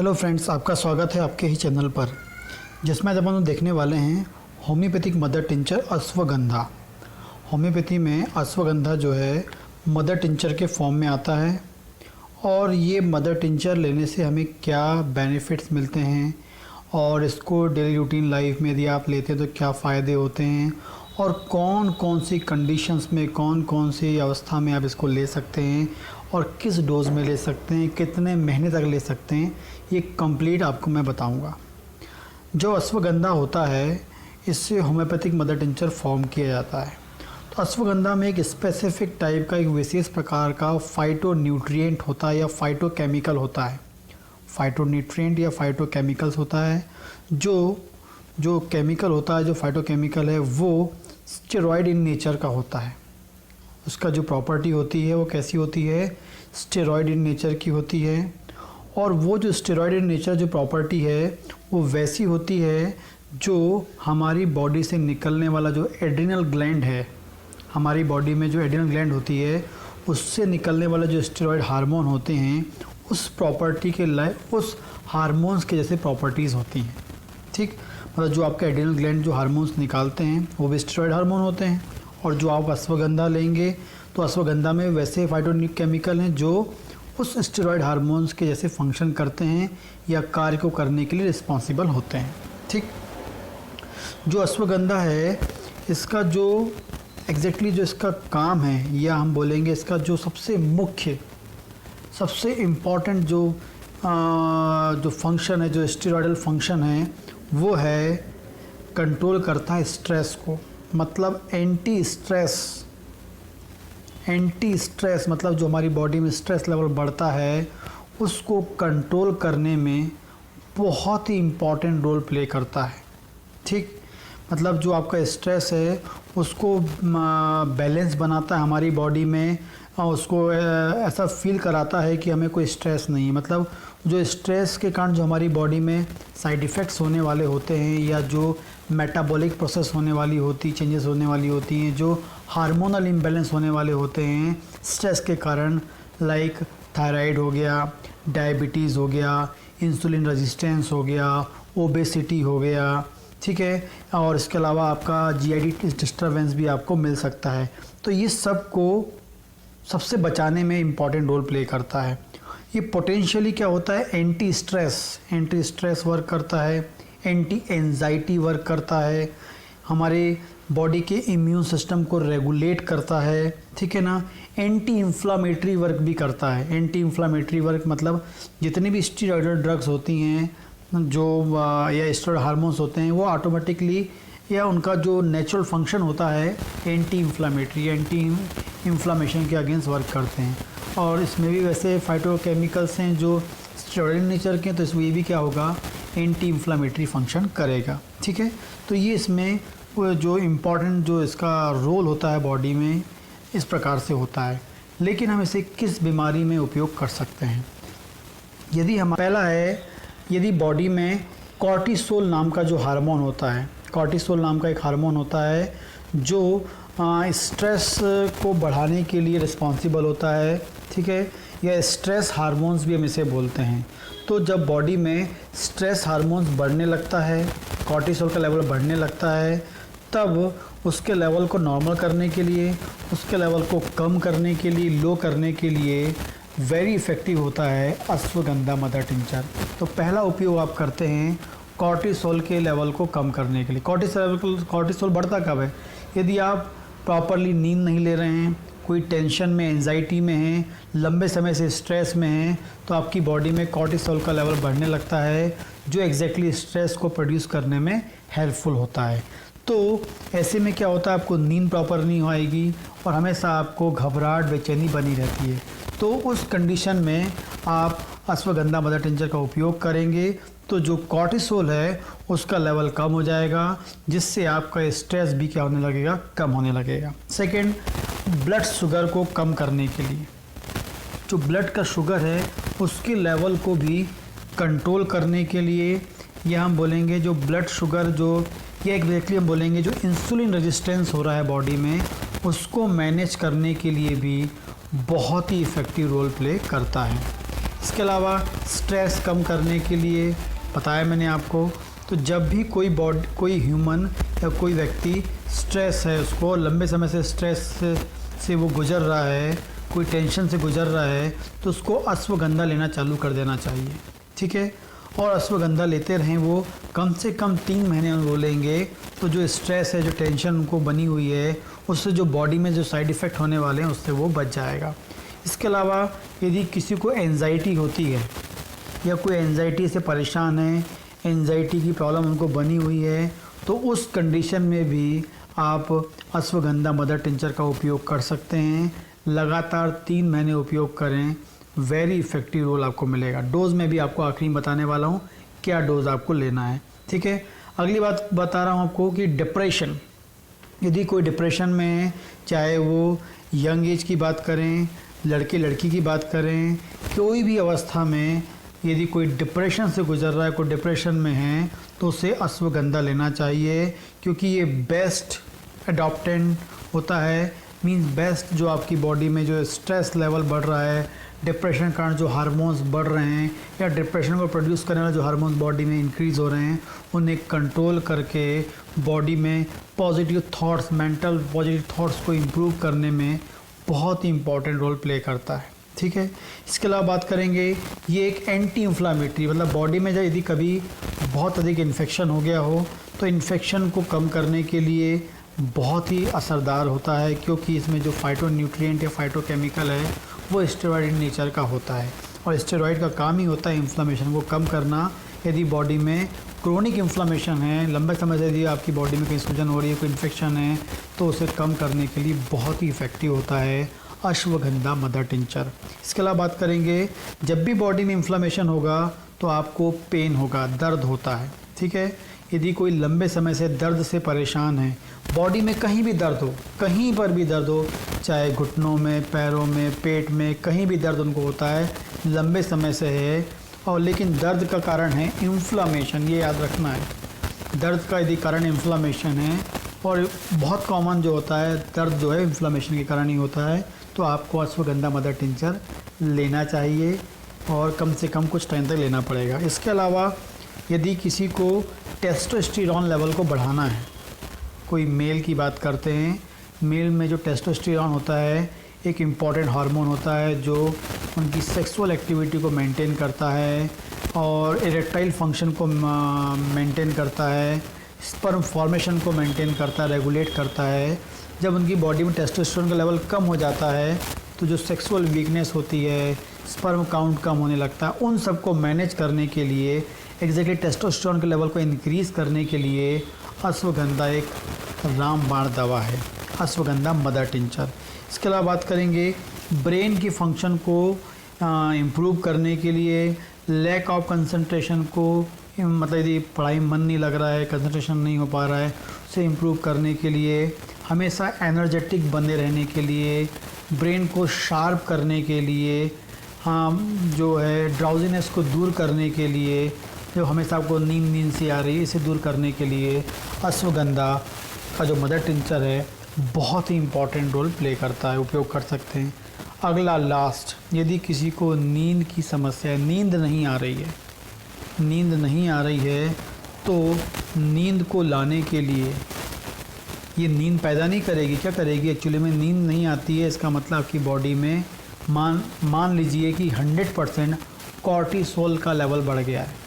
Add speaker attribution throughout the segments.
Speaker 1: Hello friends, आपका स्वागत है आपके ही चैनल पर, जिसमें आज हम देखने वाले हैं homeopathic mother tincture ashwagandha. Homeopathy में अश्वगंधा जो है मदर टिंचर के फॉर्म में आता है और ये मदर टिंचर लेने से हमें क्या बेनिफिट्स मिलते हैं और इसको डेली रूटीन लाइफ में यदि आप लेते हैं तो क्या फ़ायदे होते हैं और कौन कौन सी कंडीशंस में कौन कौन सी अवस्था में आप इसको ले सकते हैं और किस डोज में ले सकते हैं, कितने महीने तक ले सकते हैं, ये कंप्लीट आपको मैं बताऊंगा। जो अश्वगंधा होता है इससे होम्योपैथिक मदर टिंचर फॉर्म किया जाता है। तो अश्वगंधा में एक स्पेसिफिक टाइप का एक विशेष प्रकार का फाइटोन्यूट्रिएंट होता है या फाइटोकेमिकल होता है। फाइटोन्यूट्रिएंट या फाइटोकेमिकल्स होता है। जो केमिकल होता है, जो फाइटोकेमिकल है वो स्टेरॉयड इन नेचर का होता है। उसका जो प्रॉपर्टी होती है वो कैसी होती है, स्टेरॉयड इन नेचर की होती है। और वो जो स्टेरॉयड इन नेचर जो प्रॉपर्टी है वो वैसी होती है जो हमारी बॉडी से निकलने वाला जो एड्रिनल ग्लैंड है, हमारी बॉडी में जो एड्रिनल ग्लैंड होती है उससे निकलने वाला जो स्टेरॉयड हार्मोन होते हैं उस प्रॉपर्टी के उस हार्मोन्स के जैसे प्रॉपर्टीज़ होती हैं। ठीक, मतलब जो आपका एड्रिनल ग्लैंड जो हार्मोन्स निकालते हैं वो भी स्टेरॉयड हार्मोन होते हैं। और जो आप अश्वगंधा लेंगे तो अश्वगंधा में वैसे फाइटोकेमिकल हैं जो उस स्टेरॉयड हार्मोन्स के जैसे फंक्शन करते हैं या कार्य को करने के लिए रिस्पॉन्सिबल होते हैं। ठीक, जो अश्वगंधा है इसका जो एग्जैक्टली जो इसका काम है या हम बोलेंगे इसका जो सबसे मुख्य सबसे इम्पॉर्टेंट जो फंक्शन है, जो स्टेरॉयडल फंक्शन है वो है कंट्रोल करता है स्ट्रेस को। मतलब एंटी स्ट्रेस मतलब जो हमारी बॉडी में स्ट्रेस लेवल बढ़ता है उसको कंट्रोल करने में बहुत ही इम्पॉर्टेंट रोल प्ले करता है। ठीक, मतलब जो आपका स्ट्रेस है उसको बैलेंस बनाता है हमारी बॉडी में, उसको ऐसा फील कराता है कि हमें कोई स्ट्रेस नहीं है। मतलब जो स्ट्रेस के कारण जो हमारी बॉडी में साइड इफ़ेक्ट्स होने वाले होते हैं या जो मेटाबॉलिक प्रोसेस होने वाली होती, चेंजेस होने वाली होती हैं, जो हार्मोनल इम्बैलेंस होने वाले होते हैं स्ट्रेस के कारण, लाइक थायराइड हो गया, डायबिटीज़ हो गया, इंसुलिन रेजिस्टेंस हो गया, ओबेसिटी हो गया। ठीक है, और इसके अलावा आपका जीआईडी डिस्टर्बेंस भी आपको मिल सकता है। तो ये सब को सबसे बचाने में इम्पॉर्टेंट रोल प्ले करता है। ये पोटेंशियली क्या होता है, एंटी स्ट्रेस वर्क करता है, एंटी एंजाइटी वर्क करता है, हमारे बॉडी के इम्यून सिस्टम को रेगुलेट करता है। ठीक है ना, एंटी इन्फ्लामेटरी वर्क भी करता है। एंटी इन्फ्लामेटरी वर्क मतलब जितनी भी स्टेरॉयडल ड्रग्स होती हैं जो या स्टेरॉयड हार्मोन्स होते हैं वो ऑटोमेटिकली या उनका जो नेचुरल फंक्शन होता है एंटी इन्फ्लामेशन के अगेंस्ट वर्क करते हैं। और इसमें भी वैसे फाइटोकेमिकल्स हैं जो स्टेरॉयड नेचर के हैं, तो इसमें ये भी क्या होगा, एंटी इन्फ्लामेटरी फंक्शन करेगा। ठीक है, तो ये इसमें जो इम्पॉर्टेंट जो इसका रोल होता है बॉडी में इस प्रकार से होता है। लेकिन हम इसे किस बीमारी में उपयोग कर सकते हैं, यदि हम पहला है यदि बॉडी में कॉर्टिसोल नाम का जो हार्मोन होता है, कॉर्टिसोल नाम का एक हार्मोन होता है जो स्ट्रेस को बढ़ाने के लिए रिस्पॉन्सिबल होता है। ठीक है, या स्ट्रेस हार्मोन्स भी हम इसे बोलते हैं। तो जब बॉडी में स्ट्रेस हार्मोन्स बढ़ने लगता है, कॉर्टिसोल का लेवल बढ़ने लगता है, तब उसके लेवल को नॉर्मल करने के लिए, उसके लेवल को कम करने के लिए, लो करने के लिए वेरी इफ़ेक्टिव होता है अश्वगंधा मदर टिंचर। तो पहला उपयोग आप करते हैं कॉर्टिसोल के लेवल को कम करने के लिए। कॉर्टिसोल बढ़ता कब है, यदि आप प्रॉपरली नींद नहीं ले रहे हैं, कोई टेंशन में, एंजाइटी में हैं, लंबे समय से स्ट्रेस में हैं, तो आपकी बॉडी में कॉर्टिसोल का लेवल बढ़ने लगता है जो एग्जैक्टली स्ट्रेस को प्रोड्यूस करने में हेल्पफुल होता है। तो ऐसे में क्या होता है, आपको नींद प्रॉपर नहीं आएगी और हमेशा आपको घबराहट, बेचैनी बनी रहती है। तो उस कंडीशन में आप अश्वगंधा मदर टिंचर का उपयोग करेंगे तो जो कॉर्टिसोल है उसका लेवल कम हो जाएगा, जिससे आपका स्ट्रेस भी क्या होने लगेगा, कम होने लगेगा। सेकंड, ब्लड शुगर को कम करने के लिए, जो ब्लड का शुगर है उसके लेवल को भी कंट्रोल करने के लिए, या हम बोलेंगे जो ब्लड शुगर जो या एग्जैक्टली हम बोलेंगे जो इंसुलिन रेजिस्टेंस हो रहा है बॉडी में उसको मैनेज करने के लिए भी बहुत ही इफ़ेक्टिव रोल प्ले करता है। इसके अलावा स्ट्रेस कम करने के लिए बताया मैंने आपको। तो जब भी कोई ह्यूमन या कोई व्यक्ति स्ट्रेस है, उसको लंबे समय से स्ट्रेस से वो गुजर रहा है, कोई टेंशन से गुजर रहा है, तो उसको अश्वगंधा लेना चालू कर देना चाहिए, ठीक है। और अश्वगंधा लेते रहें, वो कम से कम 3 महीने वो लेंगे तो जो स्ट्रेस है, जो टेंशन उनको बनी हुई है, उससे जो बॉडी में जो साइड इफ़ेक्ट होने वाले हैं उससे वो बच जाएगा। इसके अलावा यदि किसी को एंजाइटी होती है या कोई एंजाइटी से परेशान है, एंजाइटी की प्रॉब्लम उनको बनी हुई है, तो उस कंडीशन में भी आप अश्वगंधा मदर टिंचर का उपयोग कर सकते हैं। लगातार 3 महीने उपयोग करें, वेरी इफ़ेक्टिव रोल आपको मिलेगा। डोज़ में भी आपको आखिरी में बताने वाला हूँ क्या डोज़ आपको लेना है, ठीक है। अगली बात बता रहा हूँ आपको कि डिप्रेशन, यदि कोई डिप्रेशन में है, चाहे वो यंग एज की बात करें, लड़के लड़की की बात करें, कोई भी अवस्था में यदि कोई डिप्रेशन से गुजर रहा है, कोई डिप्रेशन में है, तो उसे अश्वगंधा लेना चाहिए, क्योंकि ये बेस्ट एडॉप्टेंट होता है। मींस बेस्ट, जो आपकी बॉडी में जो स्ट्रेस लेवल बढ़ रहा है, डिप्रेशन के कारण जो हार्मोन्स बढ़ रहे हैं या डिप्रेशन को प्रोड्यूस करने वाले जो हार्मोन्स बॉडी में इंक्रीज़ हो रहे हैं, उन्हें कंट्रोल करके बॉडी में positive thoughts, mental positive thoughts को इम्प्रूव करने में बहुत ही इंपॉर्टेंट रोल प्ले करता है, ठीक है। इसके अलावा बात करेंगे, ये एक एंटी इन्फ्लामेटरी, मतलब बॉडी में जब यदि कभी बहुत अधिक इन्फेक्शन हो गया हो तो इन्फेक्शन को कम करने के लिए बहुत ही असरदार होता है, क्योंकि इसमें जो फाइटोन्यूट्रिएंट या फाइटोकेमिकल है वो स्टेरॉइड नेचर का होता है, और स्टेरॉइड का काम ही होता है इन्फ्लामेशन को कम करना। यदि बॉडी में क्रोनिक इन्फ्लामेशन है, लंबे समय से यदि आपकी बॉडी में कहीं सूजन हो रही है, कोई इन्फेक्शन है, तो उसे कम करने के लिए बहुत ही इफ़ेक्टिव होता है अश्वगंधा मदर टिंचर। इसके अलावा बात करेंगे, जब भी बॉडी में इन्फ्लामेशन होगा तो आपको पेन होगा, दर्द होता है, ठीक है। यदि कोई लंबे समय से दर्द से परेशान है, बॉडी में कहीं भी दर्द हो, कहीं पर भी दर्द हो, चाहे घुटनों में, पैरों में, पेट में, कहीं भी दर्द उनको होता है, लंबे समय से है, और लेकिन दर्द का कारण है इन्फ्लामेशन, ये याद रखना है। दर्द का यदि कारण इन्फ्लामेशन है, और बहुत कॉमन जो होता है दर्द जो है इन्फ्लामेशन के कारण ही होता है, तो आपको अश्वगंधा मदर टिंचर लेना चाहिए और कम से कम कुछ टाइम तक लेना पड़ेगा। इसके अलावा यदि किसी को टेस्टोस्टेरोन लेवल को बढ़ाना है, कोई मेल की बात करते हैं, मेल में जो टेस्टोस्टेरोन होता है एक इम्पॉर्टेंट हार्मोन होता है जो उनकी सेक्सुअल एक्टिविटी को मेंटेन करता है और इरेक्टाइल फंक्शन को मेंटेन करता है, स्पर्म फॉर्मेशन को मेंटेन करता है, रेगुलेट करता है। जब उनकी बॉडी में टेस्टोस्टेरोन का लेवल कम हो जाता है तो जो सेक्सुअल वीकनेस होती है, स्पर्म काउंट कम होने लगता है, उन सब को मैनेज करने के लिए, एग्जैक्टली टेस्टोस्टेरोन के लेवल को इंक्रीज़ करने के लिए अश्वगंधा एक रामबाण दवा है, अश्वगंधा मदर टिंचर। इसके अलावा बात करेंगे ब्रेन की फंक्शन को इम्प्रूव करने के लिए, लैक ऑफ कंसंट्रेशन को, मतलब यदि पढ़ाई में मन नहीं लग रहा है, कंसंट्रेशन नहीं हो पा रहा है, उसे इम्प्रूव करने के लिए, हमेशा एनर्जेटिक बने रहने के लिए, ब्रेन को शार्प करने के लिए, जो है ड्राउजीनेस को दूर करने के लिए, जो हमेशा आपको नींद सी आ रही है, इसे दूर करने के लिए अश्वगंधा का जो मदर टिंचर है बहुत ही इम्पॉर्टेंट रोल प्ले करता है, उपयोग कर सकते हैं। अगला लास्ट, यदि किसी को नींद की समस्या है, नींद नहीं आ रही है, नींद नहीं आ रही है, तो नींद को लाने के लिए, ये नींद पैदा नहीं करेगी, क्या करेगी एक्चुअली में, नींद नहीं आती है, इसका मतलब आपकी बॉडी में मान लीजिए कि 100% कॉर्टिसोल का लेवल बढ़ गया है।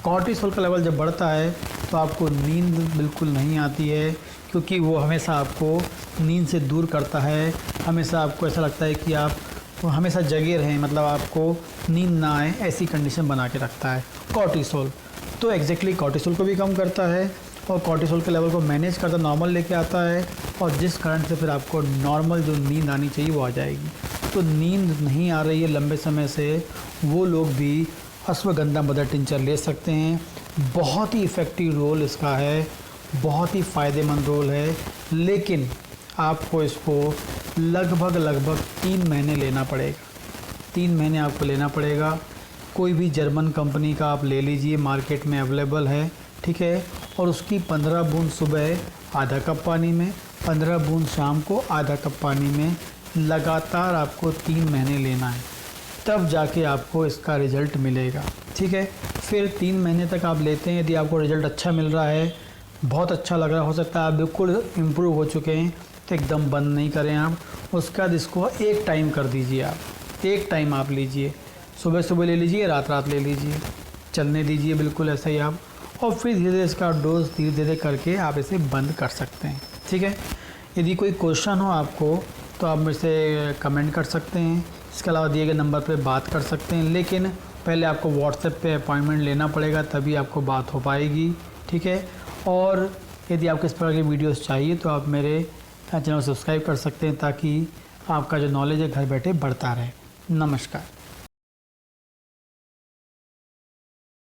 Speaker 1: कॉर्टिसोल का लेवल जब बढ़ता है तो आपको नींद बिल्कुल नहीं आती है, क्योंकि वो हमेशा आपको नींद से दूर करता है, हमेशा आपको ऐसा लगता है कि आप हमेशा जगे रहें, मतलब आपको नींद ना आए, ऐसी कंडीशन बना के रखता है कॉर्टिसोल। तो एग्जैक्टली कॉर्टिसोल को भी कम करता है और कॉर्टिसोल के लेवल को मैनेज करता, नॉर्मल लेके आता है, और जिस कारण से फिर आपको नॉर्मल जो नींद आनी चाहिए वो आ जाएगी। तो नींद नहीं आ रही है लंबे समय से, वो लोग भी अश्वगंधा मदर टिंचर ले सकते हैं। बहुत ही इफ़ेक्टिव रोल इसका है, बहुत ही फ़ायदेमंद रोल है, लेकिन आपको इसको लगभग 3 महीने लेना पड़ेगा। 3 महीने आपको लेना पड़ेगा। कोई भी जर्मन कंपनी का आप ले लीजिए, मार्केट में अवेलेबल है, ठीक है। और उसकी 15 बूंद सुबह आधा कप पानी में, 15 बूंद शाम को आधा कप पानी में लगातार आपको 3 महीने लेना है। तब जाके आपको इसका रिज़ल्ट मिलेगा। ठीक है, फिर 3 महीने तक आप लेते हैं, यदि आपको रिज़ल्ट अच्छा मिल रहा है, बहुत अच्छा लग रहा हो सकता है आप बिल्कुल इम्प्रूव हो चुके हैं, तो एकदम बंद नहीं करें आप। उसके बाद इसको एक टाइम कर दीजिए आप, एक टाइम आप लीजिए, सुबह सुबह ले लीजिए, रात रात ले लीजिए, चलने दीजिए बिल्कुल ऐसा ही आप, और फिर धीरे धीरे इसका डोज धीरे धीरे करके आप इसे बंद कर सकते हैं। ठीक है, यदि कोई क्वेश्चन हो आपको तो आप मेरे से कमेंट कर सकते हैं, इसके अलावा दिए गए नंबर पे बात कर सकते हैं, लेकिन पहले आपको व्हाट्सएप पे अपॉइंटमेंट लेना पड़ेगा, तभी आपको बात हो पाएगी। ठीक है, और यदि आपको इस प्रकार की वीडियोस चाहिए तो आप मेरे चैनल को सब्सक्राइब कर सकते हैं, ताकि आपका जो नॉलेज है घर बैठे बढ़ता रहे। नमस्कार।